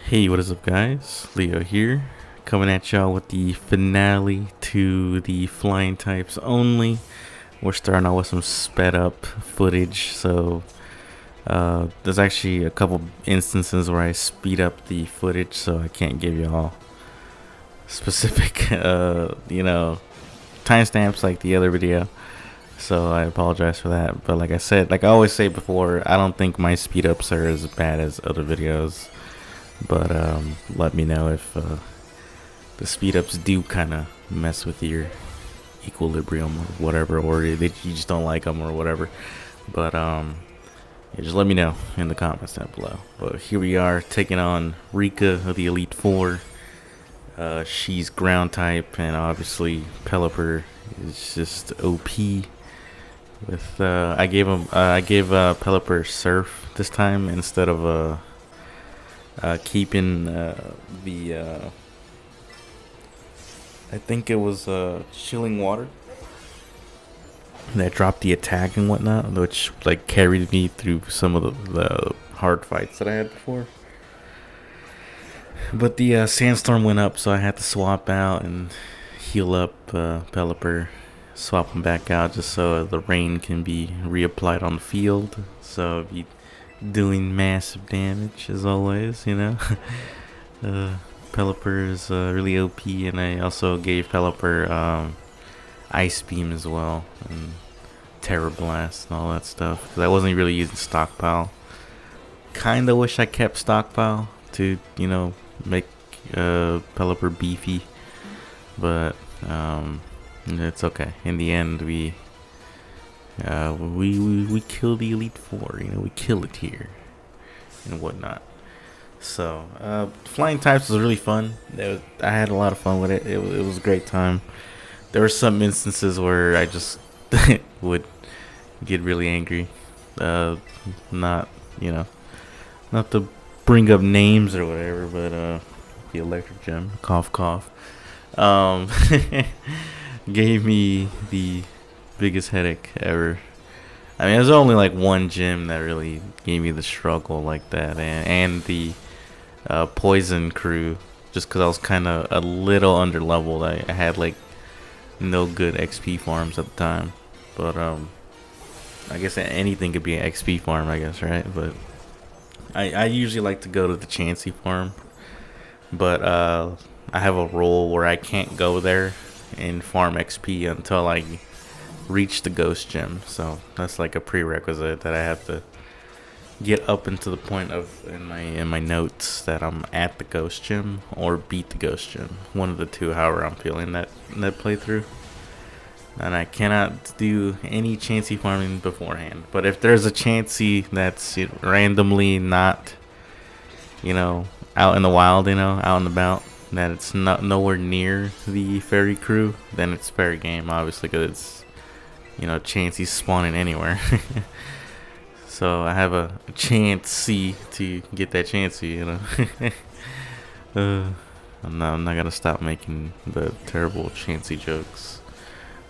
Hey, what is up, guys? Leo here, coming at y'all with the finale to the flying types only. We're starting out with some sped up footage, so there's actually a couple instances where I speed up the footage, so I can't give y'all specific, timestamps like the other video. So I apologize for that. But like I said, like I always say before, I don't think my speed ups are as bad as other videos. But let me know if the speed ups do kind of mess with your equilibrium or whatever, or that you just don't like them or whatever. But yeah, just let me know in the comments down below. But here we are taking on Rika of the Elite Four. She's ground type, and obviously Pelipper is just OP. With I gave Pelipper Surf this time instead of keeping the I think it was Chilling Water that dropped the attack and whatnot, which like carried me through some of the hard fights that I had before. But the sandstorm went up, so I had to swap out and heal up Pelipper, swap him back out just so the rain can be reapplied on the field. So be doing massive damage as always, Pelipper is really OP, and I also gave Pelipper Ice Beam as well, and Terror Blast and all that stuff, because I wasn't really using Stockpile. Kinda wish I kept Stockpile to, make Pelipper beefy, but it's okay. In the end, we kill the Elite Four. We kill it here and whatnot. So flying types was really fun. I had a lot of fun with it. It was a great time. There were some instances where I just would get really angry. Not not to bring up names or whatever, but the electric gem, cough cough, um, gave me the biggest headache ever. I mean, there's only like one gym that really gave me the struggle like that, and the poison crew, just because I was kind of a little underleveled. I had like no good XP farms at the time, but I guess anything could be an XP farm, I guess, right? But I usually like to go to the Chansey farm, but I have a rule where I can't go there and farm XP until I reach the ghost gem. So that's like a prerequisite that I have to get up into the point of in my notes that I'm at the ghost gem or beat the ghost gem, one of the two, however I'm feeling that playthrough. And I cannot do any Chansey farming beforehand. But if there's a Chansey that's randomly not, out in the wild, out and about, that it's not nowhere near the fairy crew, then it's fair game, obviously, because it's, Chansey spawning anywhere. So I have a Chansey to get that Chansey, I'm not gonna stop making the terrible Chansey jokes.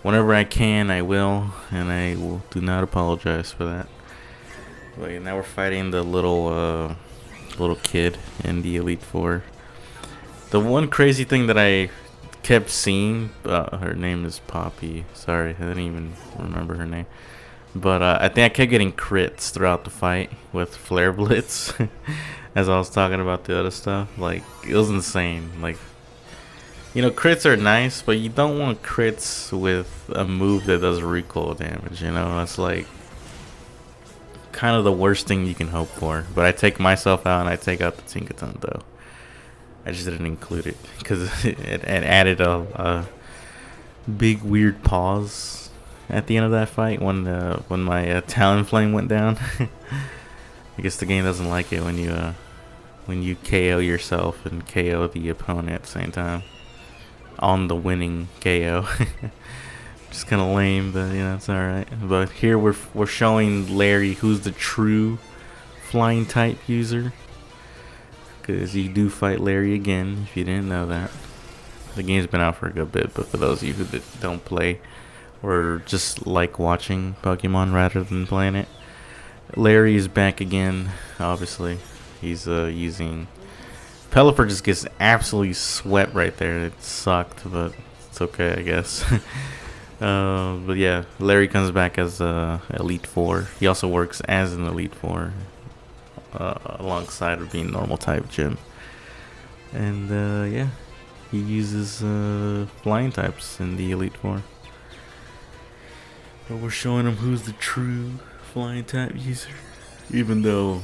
Whenever I can, I will, and I will do not apologize for that. But now we're fighting the little kid in the Elite Four. The one crazy thing that I kept seeing, her name is Poppy. Sorry, I didn't even remember her name. But I think I kept getting crits throughout the fight with Flare Blitz. As I was talking about the other stuff, like it was insane. Like, crits are nice, but you don't want crits with a move that does recoil damage. That's like kind of the worst thing you can hope for. But I take myself out and I take out the Tinkaton though. I just didn't include it because it added a big weird pause at the end of that fight when my Talonflame went down. I guess the game doesn't like it when you KO yourself and KO the opponent at the same time on the winning KO. Just kind of lame, but it's all right. But here we're showing Larry who's the true flying type user, because you do fight Larry again if you didn't know that. The game's been out for a good bit, but for those of you who don't play or just like watching Pokemon rather than playing it, Larry is back again. Obviously, he's using Pelipper just gets absolutely swept right there. It sucked, but it's okay, I guess. But yeah, Larry comes back as Elite Four. He also works as an Elite Four, alongside of being normal type gym. And yeah, he uses flying types in the Elite Four. But we're showing him who's the true flying type user. Even though,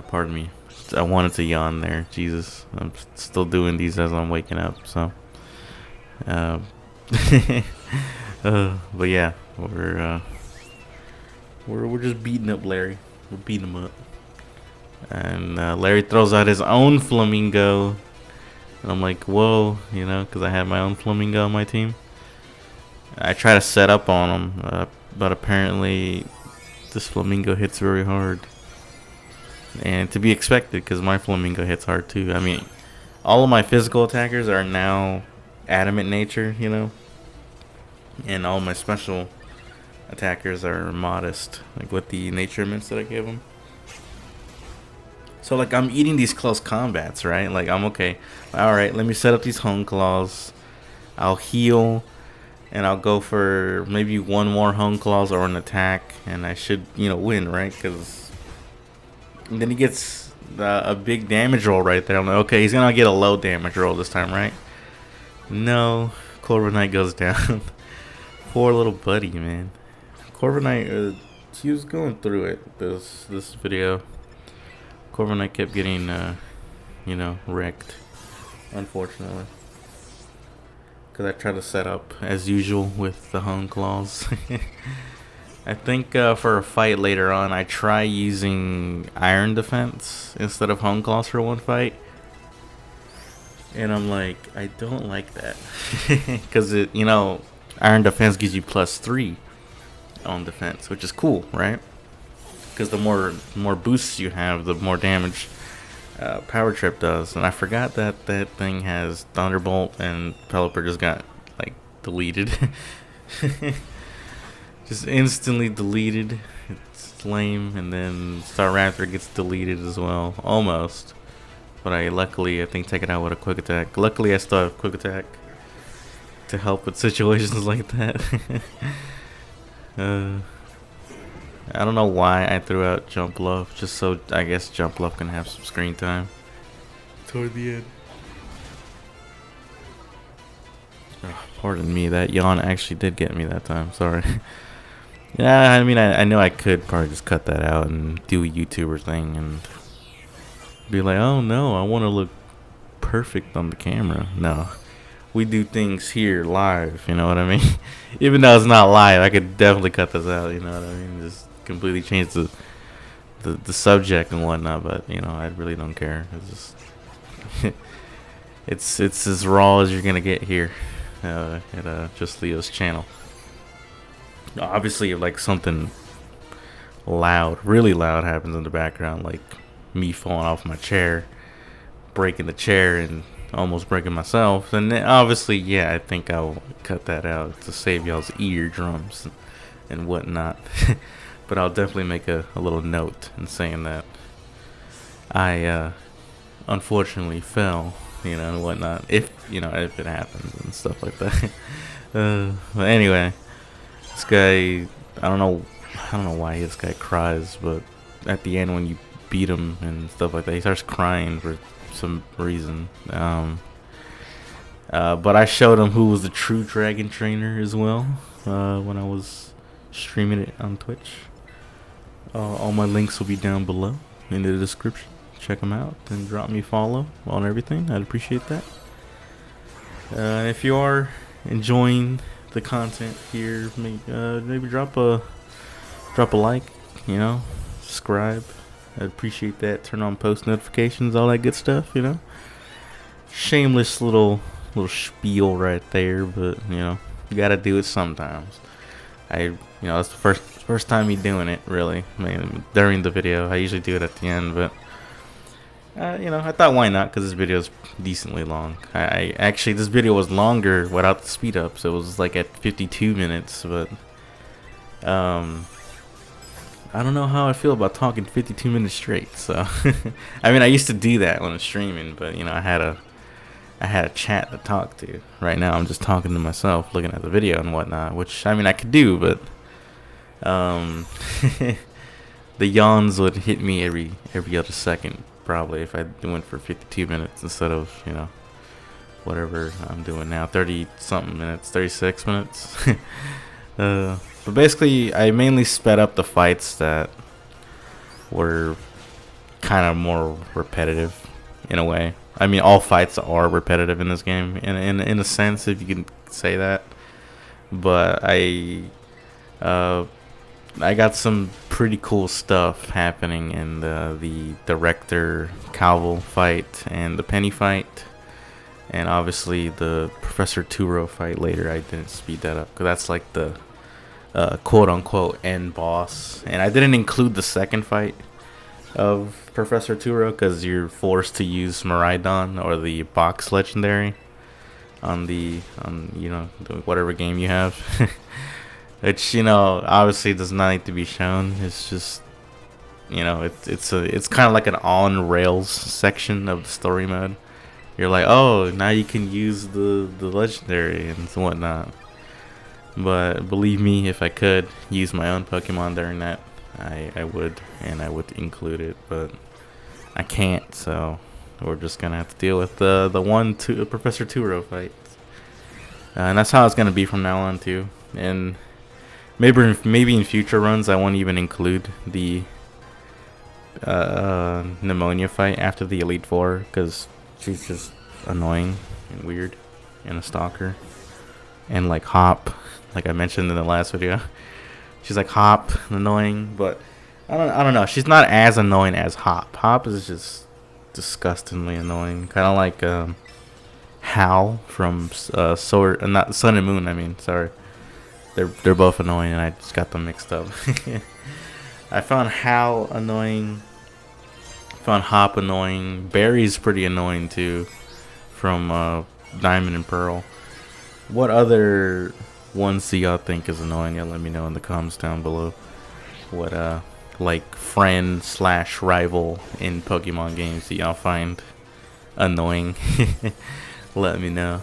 pardon me, I wanted to yawn there. Jesus, I'm still doing these as I'm waking up. So, but yeah, we're just beating up Larry. We're beating him up, and Larry throws out his own flamingo, and I'm like, whoa, you know, because I have my own flamingo on my team. I try to set up on him, but apparently this flamingo hits very hard, and to be expected because my flamingo hits hard too. I mean, all of my physical attackers are now adamant nature, you know. And all my special attackers are modest, like with the nature mints that I give them. So like I'm eating these close combats, right? Like I'm okay. All right, let me set up these hone claws. I'll heal, and I'll go for maybe one more hone claws or an attack, and I should, you know, win, right? Because then he gets a big damage roll right there. I'm like, okay, he's gonna get a low damage roll this time, right? No, Corviknight goes down. Poor little buddy, man. Corviknight, he was going through it this video. Corviknight kept getting, you know, wrecked, unfortunately. Because I tried to set up as usual with the hone claws. I think for a fight later on, I try using iron defense instead of hone claws for one fight. And I'm like, I don't like that. Because it, you know, iron defense gives you +3 on defense, which is cool, right? Because the more boosts you have, the more damage Power Trip does. And I forgot that that thing has Thunderbolt, and Pelipper just got like deleted. Just instantly deleted. It's lame. And then Staraptor gets deleted as well, almost. But I luckily, I think, take it out with a quick attack. Luckily, I still have quick attack to help with situations like that. I don't know why I threw out Jump Love, just so I guess Jump Love can have some screen time toward the end. Oh, pardon me, that yawn actually did get me that time. Sorry. Yeah, I mean, I know I could probably just cut that out and do a YouTuber thing and be like, oh no, I want to look perfect on the camera. No. We do things here live, you know what I mean? Even though it's not live, I could definitely cut this out, you know what I mean? Just completely change the subject and whatnot, but you know, I really don't care. It's just it's as raw as you're gonna get here at Just Leo's channel. Obviously, if like something loud, really loud happens in the background, like me falling off my chair, breaking the chair, and almost breaking myself, and then obviously, yeah, I think I'll cut that out to save y'all's eardrums and whatnot. But I'll definitely make a little note in saying that I unfortunately fell, you know, and whatnot, if you know, if it happens and stuff like that. But anyway, this guy, I don't know why this guy cries, but at the end when you beat him and stuff like that, he starts crying for some reason. But I showed him who was the true dragon trainer as well when I was streaming it on Twitch. All my links will be down below in the description. Check them out and drop me a follow on everything. I'd appreciate that. And if you are enjoying the content here, maybe drop a like, you know, subscribe. I'd appreciate that. Turn on post notifications, all that good stuff, you know. Shameless little spiel right there, but you know, you gotta do it sometimes. You know, it's the first time me doing it, really. I mean, during the video, I usually do it at the end, but you know, I thought why not? Because this video is decently long. I actually, this video was longer without the speed up, so it was like at 52 minutes, but I don't know how I feel about talking 52 minutes straight. So, I mean, I used to do that when I'm streaming, but you know, I had a chat to talk to. Right now, I'm just talking to myself, looking at the video and whatnot. Which I mean, I could do, but the yawns would hit me every other second, probably, if I went for 52 minutes instead of, you know, whatever I'm doing now, 30 something minutes, 36 minutes. But basically, I mainly sped up the fights that were kind of more repetitive in a way. I mean, all fights are repetitive in this game, in a sense, if you can say that. But I got some pretty cool stuff happening in the Rector Calvel fight and the Penny fight, and obviously the Professor Turo fight later. I didn't speed that up because that's like the quote unquote end boss, and I didn't include the second fight of Professor Turo because you're forced to use Miraidon or the box legendary on you know, whatever game you have. Which, you know, obviously does not need to be shown. It's just, you know, it's kind of like an on rails section of the story mode. You're like, oh, now you can use the legendary and whatnot. But believe me, if I could use my own Pokemon during that, I would, and I would include it. But I can't, so we're just gonna have to deal with the Professor Turo fight. And that's how it's gonna be from now on too. And maybe in future runs I won't even include the Pneumonia fight after the Elite Four because she's just annoying and weird and a stalker. And like Hop, like I mentioned in the last video, she's like Hop, annoying, but I don't know. She's not as annoying as Hop. Hop is just disgustingly annoying, kind of like Hal from not Sun and Moon. I mean, sorry. They're both annoying, and I just got them mixed up. I found Hal annoying. Found Hop annoying. Barry's pretty annoying too, from Diamond and Pearl. What other ones do y'all think is annoying? Y'all let me know in the comments down below. What like friend / rival in Pokemon games do y'all find annoying? Let me know.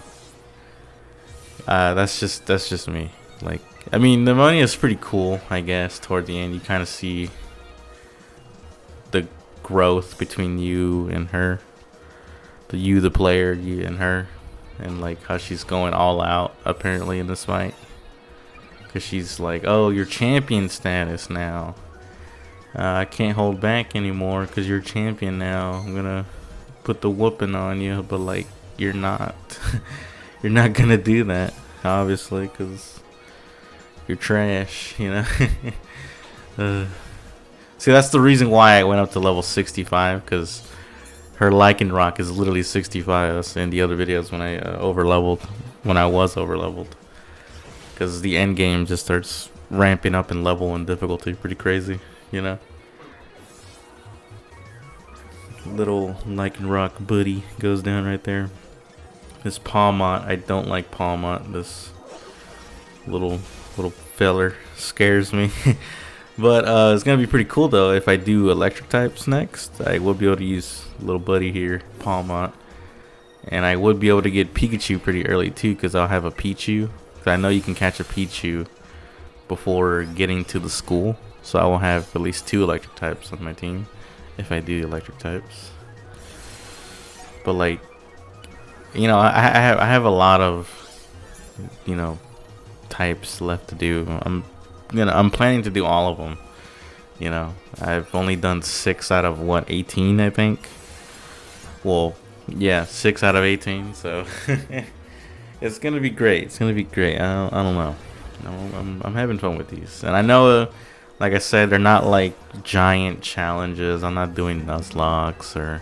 That's just me. Like, I mean, Pneumonia is pretty cool, I guess. Toward the end, you kind of see the growth between you and her, the player, you and her, and like how she's going all out apparently in this fight, because she's like, oh, you're champion status now. I can't hold back anymore because you're champion now. I'm gonna put the whooping on you, but like, you're not. You're not gonna do that, obviously, because you're trash, you know. See, that's the reason why I went up to level 65, because her Lycanroc is literally 65 in the other videos when I was over leveled, because the end game just starts ramping up in level and difficulty pretty crazy, you know. Little Lycanroc buddy goes down right there. This Palmont, I don't like Palmont. This little feller scares me. But it's gonna be pretty cool though if I do electric types next. I will be able to use little buddy here, Palmont, and I would be able to get Pikachu pretty early too, because I'll have a Pichu. Cause I know you can catch a Pichu before getting to the school, so I will have at least 2 electric types on my team if I do electric types. But like, you know, I have a lot of, you know, types left to do. I'm planning to do all of them. You know, I've only done 6 out of what, 18, I think. Well, yeah, 6 out of 18. So it's gonna be great. It's gonna be great. I don't know. I'm having fun with these, and I know, like I said, they're not like giant challenges. I'm not doing Nuzlocke or,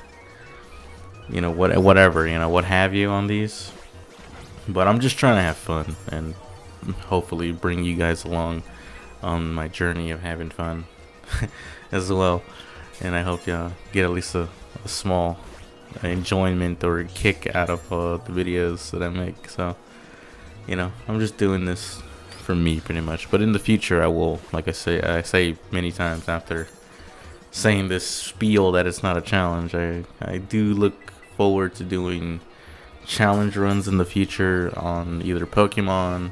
you know, whatever, you know, what have you on these. But I'm just trying to have fun and hopefully bring you guys along on my journey of having fun as well. And I hope y'all get at least a small enjoyment or a kick out of the videos that I make. So, you know, I'm just doing this for me pretty much. But in the future, I will, like I say many times after saying this spiel that it's not a challenge. I do look forward to doing challenge runs in the future on either Pokemon,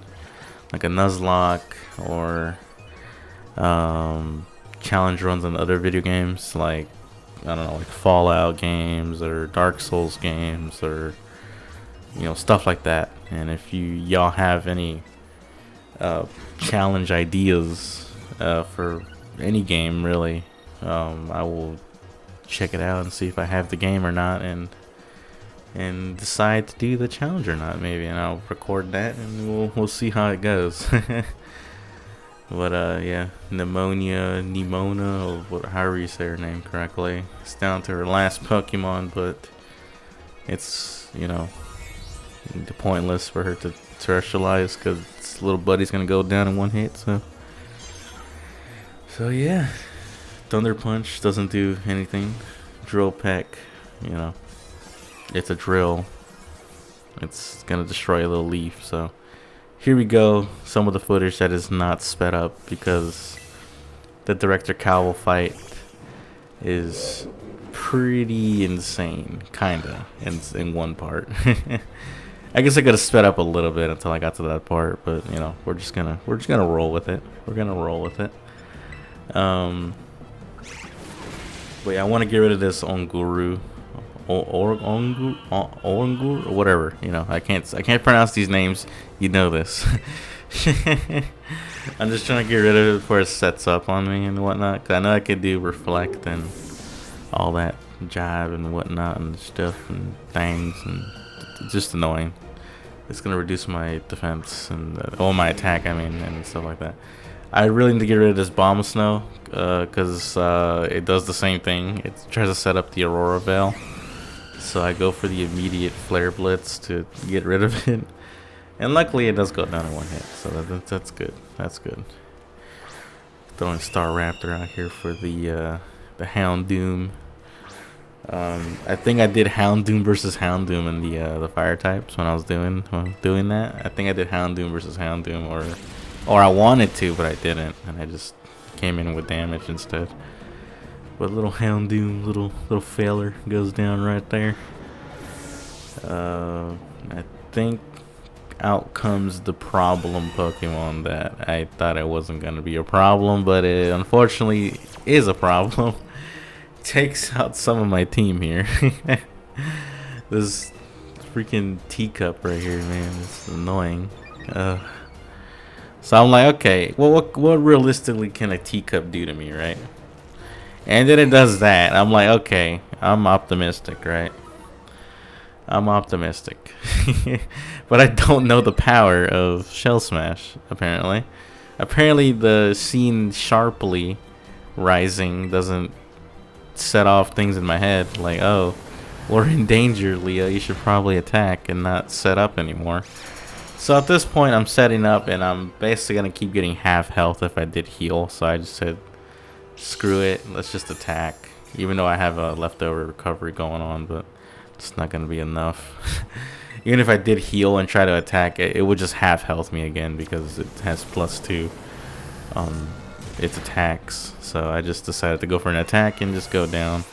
like a Nuzlocke, or challenge runs on other video games, like I don't know, like Fallout games or Dark Souls games, or stuff like that. And if y'all have any challenge ideas for any game, really, I will check it out and see if I have the game or not, and decide to do the challenge or not, maybe, and I'll record that and we'll see how it goes. But yeah, Nemona, or however you say her name correctly. It's down to her last Pokemon, but it's pointless for her to terrestrialize because little buddy's gonna go down in one hit. So yeah, Thunder Punch doesn't do anything. Drill Peck, it's a drill. It's gonna destroy a little leaf. So here we go. Some of the footage that is not sped up because the Director Cowl fight is pretty insane, kinda, in one part. I guess I could have sped up a little bit until I got to that part, but we're just gonna roll with it. We're gonna roll with it. But yeah, I want to get rid of this Onguru, Oranguru, or whatever. I can't pronounce these names. You know this. I'm just trying to get rid of it before it sets up on me and whatnot. 'Cause I know I could do reflect and all that jive and whatnot and stuff and things, and it's just annoying. It's gonna reduce my defense and my attack. And stuff like that. I really need to get rid of this Bomb Snow because it does the same thing. It tries to set up the Aurora Veil, so I go for the immediate Flare Blitz to get rid of it. And luckily, it does go down in one hit, so that's good. That's good. Throwing Staraptor out here for the Houndoom. I think I did Houndoom versus Houndoom in the fire types when I was doing that. I think I did Houndoom versus Houndoom, or I wanted to, but I didn't, and I just came in with damage instead. But little Houndoom, little failure goes down right there. I think out comes the problem Pokemon that I thought it wasn't gonna be a problem, but it unfortunately is a problem. Takes out some of my team here. This freaking teacup right here, man, it's annoying. So I'm like, okay, well, what realistically can a teacup do to me, right? And then it does that. I'm like, okay, I'm optimistic, right? I'm optimistic. But I don't know the power of Shell Smash, apparently. Apparently the scene sharply rising doesn't set off things in my head. Like, oh, we're in danger, Leah. You should probably attack and not set up anymore. So at this point, I'm setting up, and I'm basically going to keep getting half health if I did heal. So I just said, screw it. Let's just attack. Even though I have a leftover recovery going on, but it's not going to be enough. Even if I did heal and try to attack, it would just half health me again because it has +2 on its attacks. So I just decided to go for an attack and just go down.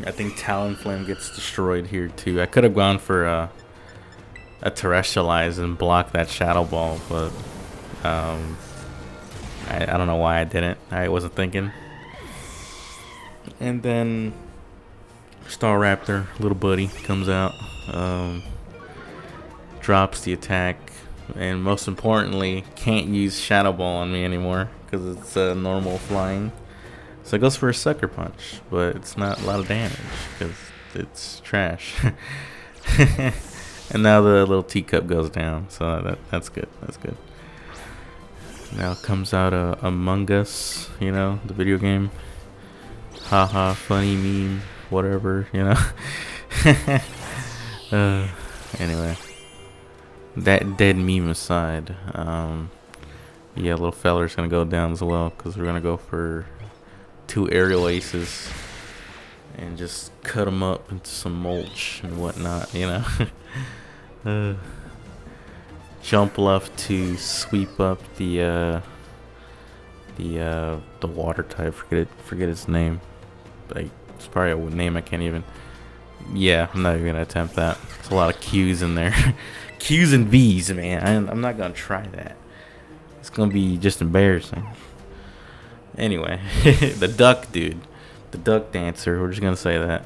I think Talonflame gets destroyed here too. I could have gone for a Terrestrialize and block that Shadow Ball, but I don't know why I didn't. I wasn't thinking. And then Staraptor, little buddy, comes out, drops the attack, and most importantly, can't use Shadow Ball on me anymore because it's normal flying. So it goes for a Sucker Punch, but it's not a lot of damage because it's trash. And now the little teacup goes down, so that's good. That's good. Now comes out Among Us, the video game. Haha, funny meme, whatever, Anyway, that dead meme aside, yeah, little feller's gonna go down as well because we're gonna go for 2 aerial aces and just cut them up into some mulch and whatnot, jump left to sweep up the water type. Forget its name. Like, it's probably a name I can't even. Yeah, I'm not even gonna attempt that. There's a lot of Q's in there. Q's and V's, man. I'm not gonna try that. It's gonna be just embarrassing. Anyway, the duck dude, the duck dancer. We're just gonna say that.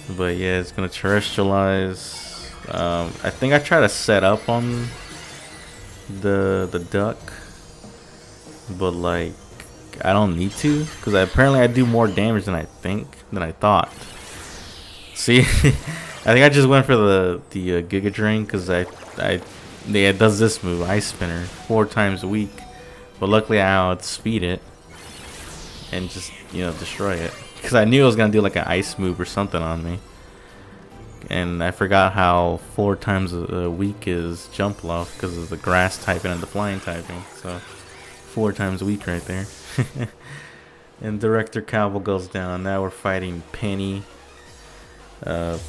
But yeah, it's gonna terrestrialize. I think I try to set up on the duck, but like I don't need to, because apparently I do more damage than I thought. See, I think I just went for the Giga Drain because it does this move, Ice Spinner, 4 times a week, but luckily I outspeed it and just destroy it, because I knew it was gonna do like an ice move or something on me, and I forgot how 4 times a week is jump loft because of the grass typing and the flying typing. So 4 times a week right there. And Director Calvo goes down. Now we're fighting Penny, the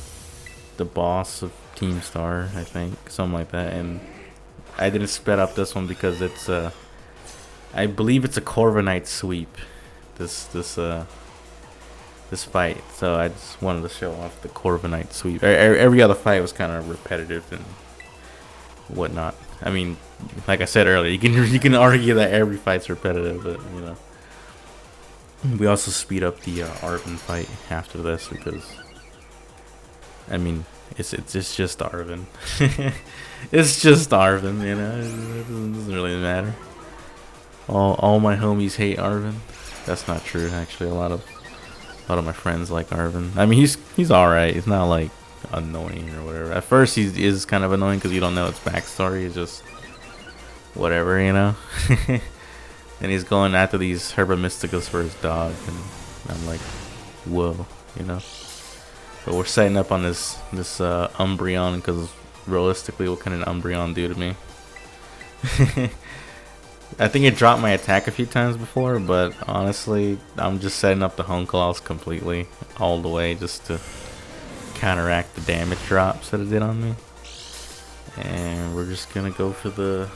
boss of Team Star, I think, something like that. And I didn't sped up this one because it's I believe it's a Corviknight sweep. This fight, so I just wanted to show off the Corviknight sweep. Every other fight was kind of repetitive and whatnot. I mean, like I said earlier, you can argue that every fight's repetitive, but we also speed up the Arven fight after this because, I mean, it's just Arven. It's just Arven, it doesn't really matter. All my homies hate Arven. That's not true, actually. A lot of my friends like Arven. I mean, he's alright. He's not like annoying or whatever. At first, he is kind of annoying because you don't know its backstory. It's just whatever, And he's going after these Herba Mysticas for his dog, and I'm like, whoa, But we're setting up on this Umbreon because realistically, what can an Umbreon do to me? I think it dropped my attack a few times before, but honestly, I'm just setting up the Honeclaws completely, all the way, just to counteract the damage drops that it did on me. And we're just gonna go for the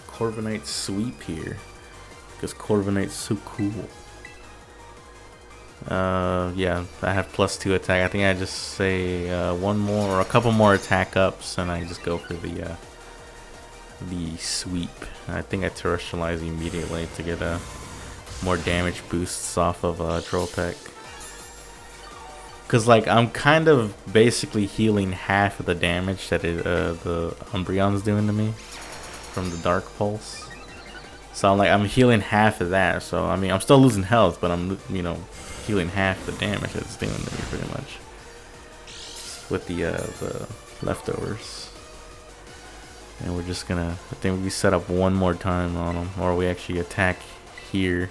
Corviknight sweep here, because Corviknight's so cool. Yeah, I have +2 attack. I think I just say one more or a couple more attack ups, and I just go for the sweep. I think I terrestrialize immediately to get more damage boosts off of Trollpeck. Cause like I'm kind of basically healing half of the damage that the Umbreon's doing to me from the Dark Pulse. So I'm healing half of that. So I mean I'm still losing health, but I'm healing half the damage that it's doing to me pretty much with the leftovers. And we're just gonna, I think we set up one more time on them, or we actually attack here,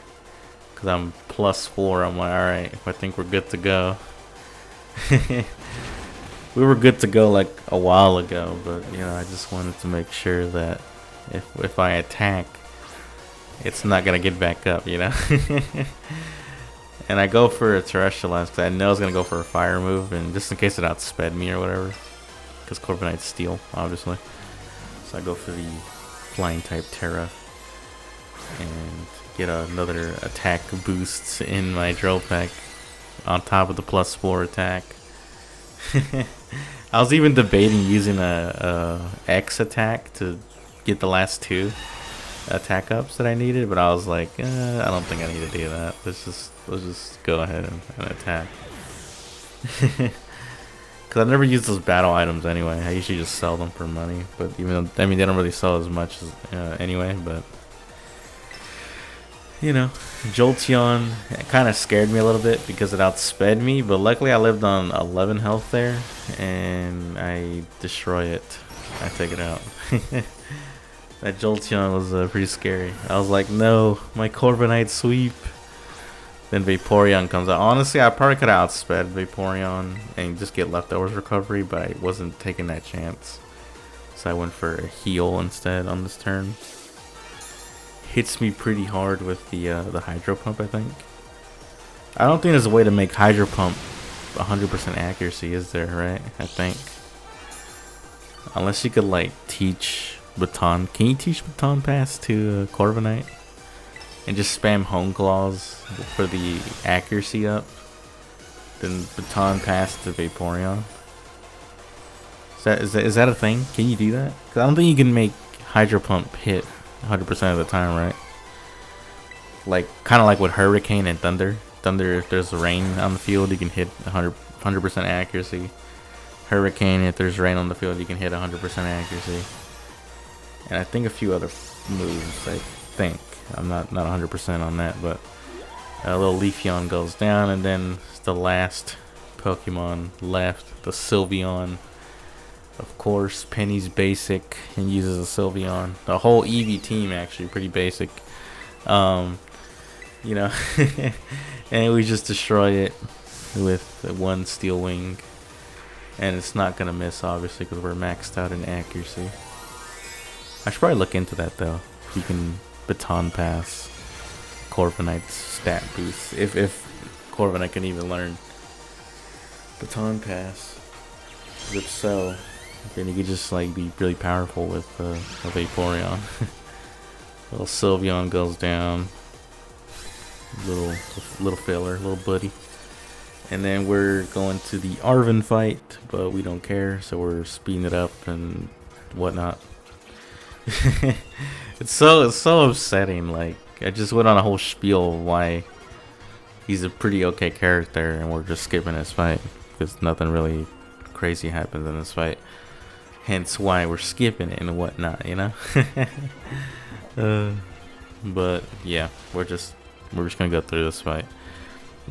because I'm +4. I'm like, alright, I think we're good to go. We were good to go like a while ago, but I just wanted to make sure that if I attack, it's not gonna get back up, And I go for a Terrestrialize because I know it's gonna go for a fire move, and just in case it outsped me or whatever, because Corviknight's steel, obviously. So I go for the flying type Terra and get another attack boost in my drill pack on top of the +4 attack. I was even debating using a X attack to get the last 2 attack ups that I needed, but I was like, I don't think I need to do that. Let's just go ahead and attack. Because I never use those battle items anyway. I usually just sell them for money. But even though, I mean, they don't really sell as much as, anyway. But, Jolteon kind of scared me a little bit because it outsped me. But luckily I lived on 11 health there. And I destroy it. I take it out. That Jolteon was pretty scary. I was like, no, my Corviknight sweep. Then Vaporeon comes out. Honestly, I probably could have outsped Vaporeon and just get leftovers recovery, but I wasn't taking that chance. So I went for a heal instead on this turn. Hits me pretty hard with the Hydro Pump, I think. I don't think there's a way to make Hydro Pump 100% accuracy, is there, right? I think. Unless you could like teach baton. Can you teach baton pass to Corviknight and just spam home claws for the accuracy up? Then baton pass to Vaporeon. Is that a thing? Can you do that? Cause I don't think you can make Hydro Pump hit 100% of the time, right? Like kind of like with Hurricane and Thunder. Thunder, if there's rain on the field, you can hit 100% accuracy. Hurricane, if there's rain on the field, you can hit 100% accuracy. And I think a few other moves. I think I'm not 100% on that, but a little Leafeon goes down, and then the last Pokemon left, the Sylveon. Of course, Penny's basic and uses a Sylveon. The whole Eevee team actually pretty basic. You know, and we just destroy it with one Steel Wing, and it's not gonna miss obviously because we're maxed out in accuracy. I should probably look into that though. If you can baton pass Corviknight's stat boost, if Corviknight can even learn baton pass. If so, then he could just like be really powerful with a Vaporeon. Little Sylveon goes down. Little filler, little buddy. And then we're going to the Arven fight, but we don't care, so we're speeding it up and whatnot. It's so upsetting. Like, I just went on a whole spiel of why he's a pretty okay character, and we're just skipping his fight because nothing really crazy happens in this fight. Hence why we're skipping it and whatnot, you know. But yeah, we're just gonna go through this fight.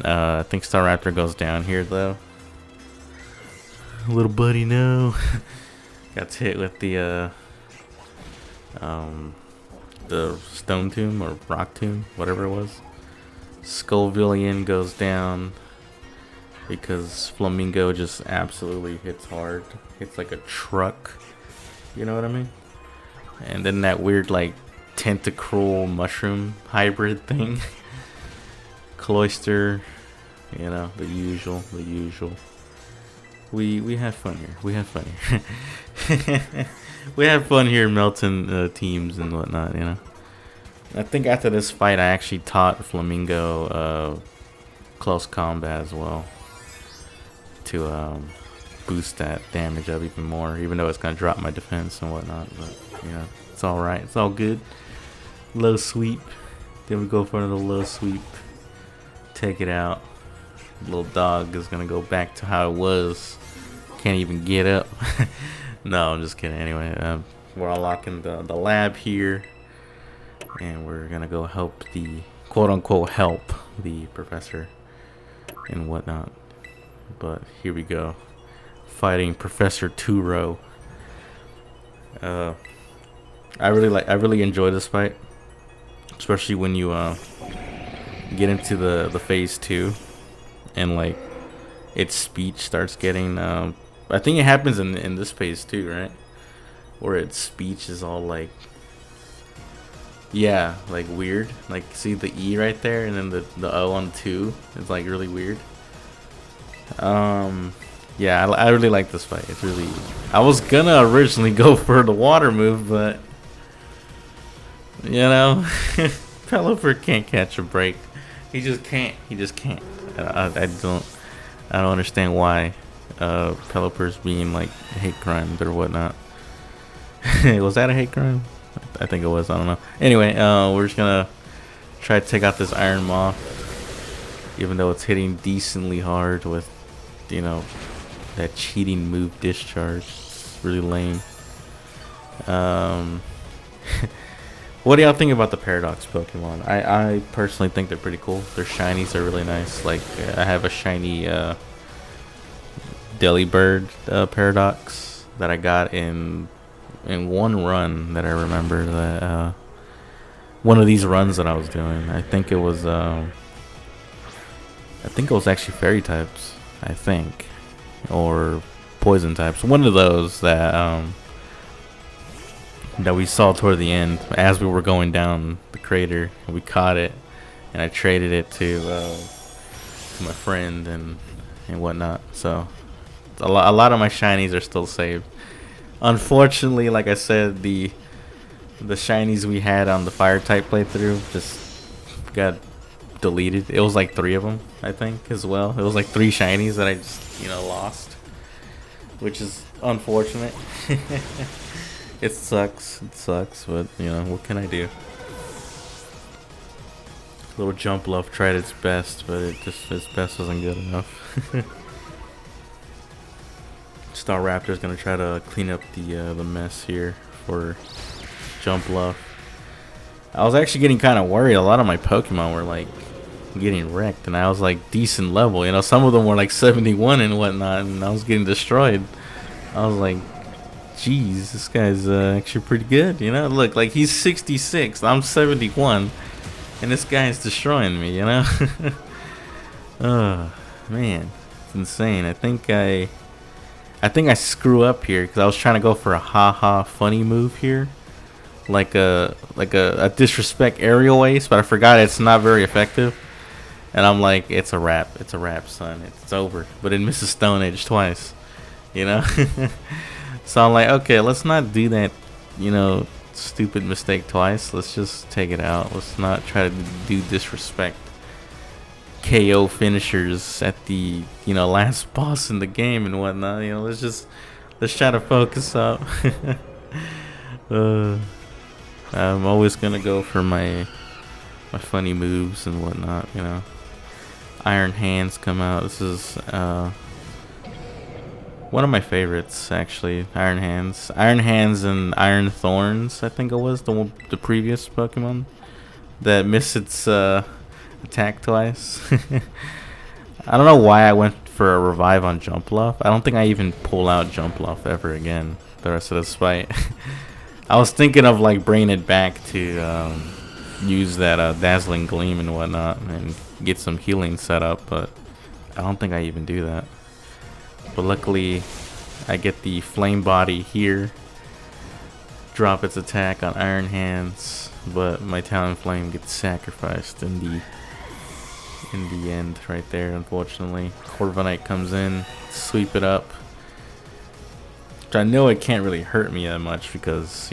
I think Staraptor goes down here though. Little buddy, no. Got hit with the Stone Tomb or Rock Tomb, whatever it was. Skulvillian goes down because Flamingo just absolutely hits hard. Hits like a truck. You know what I mean? And then that weird like tentacruel mushroom hybrid thing. Cloyster, you know, the usual. We have fun here. We have fun here. We have fun here melting teams and whatnot, you know. I think after this fight, I actually taught Flamingo close combat as well to boost that damage up even more, even though it's gonna drop my defense and whatnot. But you know, it's all right. It's all good. Low sweep. Then we go for another low sweep. Take it out. Little dog is gonna go back to how it was. Can't even get up. No, I'm just kidding. Anyway, we're unlocking the lab here, and we're gonna go help the quote-unquote help the professor and whatnot. But here we go, fighting Professor Turo. I really enjoy this fight, especially when you get into the phase 2 and like its speech starts getting I think it happens in this phase too, right? Where its speech is all like, yeah, like weird. Like, see the E right there, and then the O on 2 is like really weird. Yeah, I really like this fight. It's really, I was gonna originally go for the water move, but you know, Pelipper can't catch a break. He just can't. I don't understand why Pelipper's being like hate crimed or whatnot. Was that a hate crime? I think it was. I don't know. Anyway, we're just gonna try to take out this Iron Moth, even though it's hitting decently hard with, you know, that cheating move Discharge. It's really lame. What do y'all think about the Paradox Pokemon? I personally think they're pretty cool. Their shinies are really nice. Like, I have a shiny Delibird Paradox that I got in one run that I remember. That one of these runs that I was doing. I think it was actually Fairy types. I think, or Poison types. One of those that that we saw toward the end as we were going down the crater. We caught it, and I traded it to my friend and whatnot. So a lot of my shinies are still saved. Unfortunately, like I said, the shinies we had on the fire type playthrough just got deleted. It was like 3 of them, I think, as well. It was like 3 shinies that I just, lost, which is unfortunate. It sucks. It sucks, but what can I do? Little jump love tried its best, but its best wasn't good enough. Star Raptor's gonna try to clean up the mess here for jump love. I was actually getting kind of worried. A lot of my Pokemon were like getting wrecked, and I was like decent level. Some of them were like 71 and whatnot, and I was getting destroyed. I was like, geez, this guy's actually pretty good. Look, like he's 66, I'm 71, and this guy's destroying me. Oh man, it's insane. I think I screw up here because I was trying to go for a ha funny move here, like a disrespect aerial ace, but I forgot it's not very effective. And I'm like, it's a wrap, son, it's over. But it misses Stone Edge twice, So I'm like, okay, let's not do that, stupid mistake twice. Let's just take it out. Let's not try to do disrespect KO finishers at the last boss in the game and whatnot. Let's try to focus up. I'm always gonna go for my funny moves and whatnot. Iron Hands come out. This is one of my favorites, actually. Iron Hands and Iron Thorns, I think it was the previous Pokemon that missed its attack twice. I don't know why I went for a revive on Jumpluff. I don't think I even pull out Jumpluff ever again the rest of this fight. I was thinking of like bringing it back to use that Dazzling Gleam and whatnot and get some healing set up, but I don't think I even do that. But luckily I get the Flame Body here, drop its attack on Iron Hands, but my Talonflame gets sacrificed in the end right there, unfortunately. Corviknight comes in, sweep it up. Which I know it can't really hurt me that much because,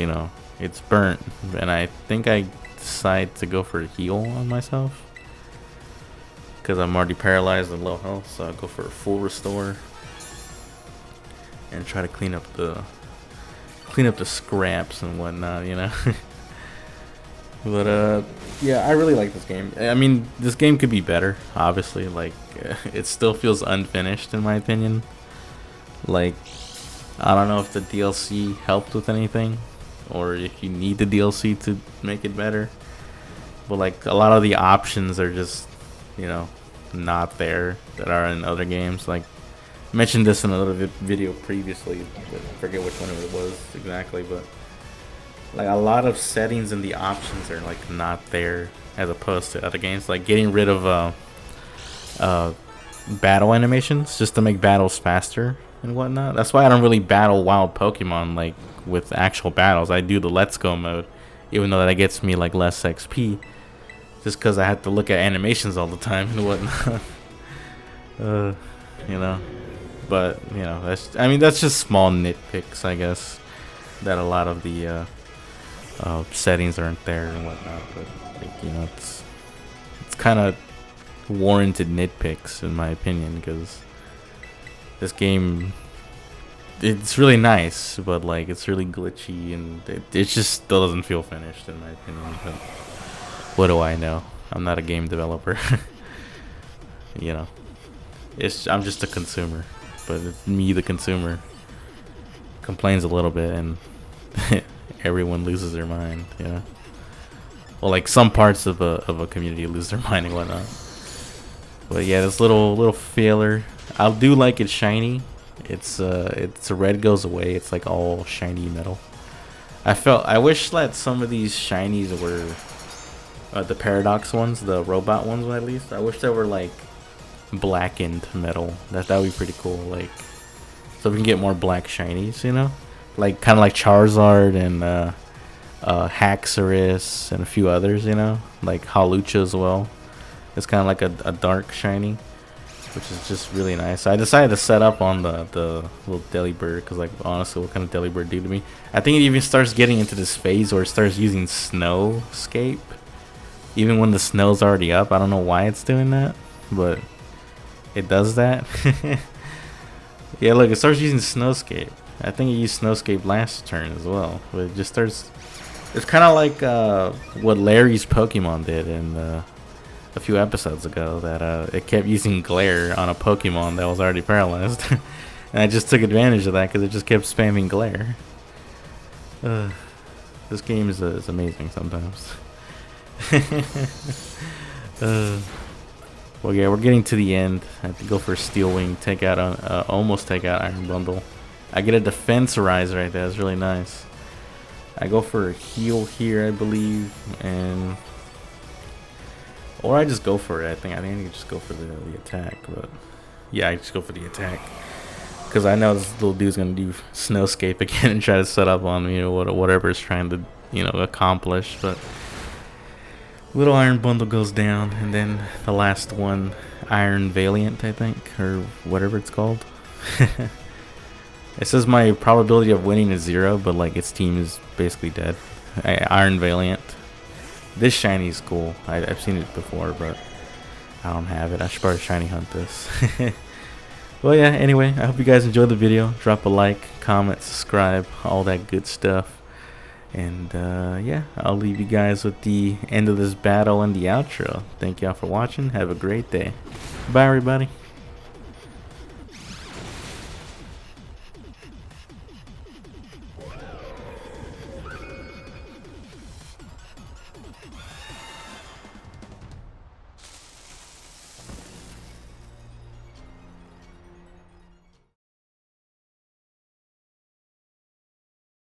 it's burnt. And I think I decide to go for a heal on myself because I'm already paralyzed and low health, so I'll go for a full restore and try to clean up the scraps and whatnot, But yeah, I really like this game. I mean, this game could be better, obviously. Like, it still feels unfinished in my opinion. Like, I don't know if the DLC helped with anything, or if you need the DLC to make it better. But like, a lot of the options are just, not there that are in other games. Like, I mentioned this in another video previously, but I forget which one it was exactly, but like a lot of settings and the options are like not there as opposed to other games. Like getting rid of battle animations just to make battles faster and whatnot. That's why I don't really battle wild Pokemon like with actual battles. I do the Let's Go mode, even though that gets me like less XP, just because I have to look at animations all the time and whatnot. But that's just small nitpicks, I guess, that a lot of the settings aren't there and whatnot. But like, it's kind of warranted nitpicks in my opinion, because this game, it's really nice, but like it's really glitchy and it just still doesn't feel finished in my opinion. But what do I know? I'm not a game developer. I'm just a consumer, but it's me, the consumer, complains a little bit and everyone loses their mind. Well, like some parts of a community lose their mind and whatnot. But yeah, this little failure. I do like it shiny. It's red goes away. It's like all shiny metal. I wish that some of these shinies were the Paradox ones, the robot ones at least. I wish they were like blackened metal. That would be pretty cool. Like, so we can get more black shinies, like kind of like Charizard and Haxorus and a few others, like Hawlucha as well. It's kind of like a dark shiny. which is just really nice. I decided to set up on the little Delibird because, like, honestly, what kind of Delibird do to me? I think it even starts getting into this phase where it starts using Snowscape, even when the snow's already up. I don't know why it's doing that, but it does that. Yeah, look, it starts using Snowscape. I think it used Snowscape last turn as well, but it just starts. It's kind of like what Larry's Pokemon did in a few episodes ago, that it kept using Glare on a Pokemon that was already paralyzed. And I just took advantage of that because it just kept spamming Glare. This game is amazing sometimes. Well, yeah, we're getting to the end. I have to go for Steel Wing, take out almost take out Iron Bundle. I get a Defense Rise right there. That's really nice. I go for a heal here, I believe, and or I just go for it. I think I need to just go for the attack, but yeah, I just go for the attack because I know this little dude's gonna do Snowscape again and try to set up on me, whatever it's trying to accomplish. But little Iron Bundle goes down, and then the last one, Iron Valiant, I think, or whatever it's called. It says my probability of winning is 0, but like its team is basically dead. Iron Valiant. This shiny is cool. I've seen it before, but I don't have it. I should probably shiny hunt this. Well, yeah, anyway, I hope you guys enjoyed the video. Drop a like, comment, subscribe, all that good stuff. And yeah, I'll leave you guys with the end of this battle and the outro. Thank y'all for watching. Have a great day. Bye, everybody.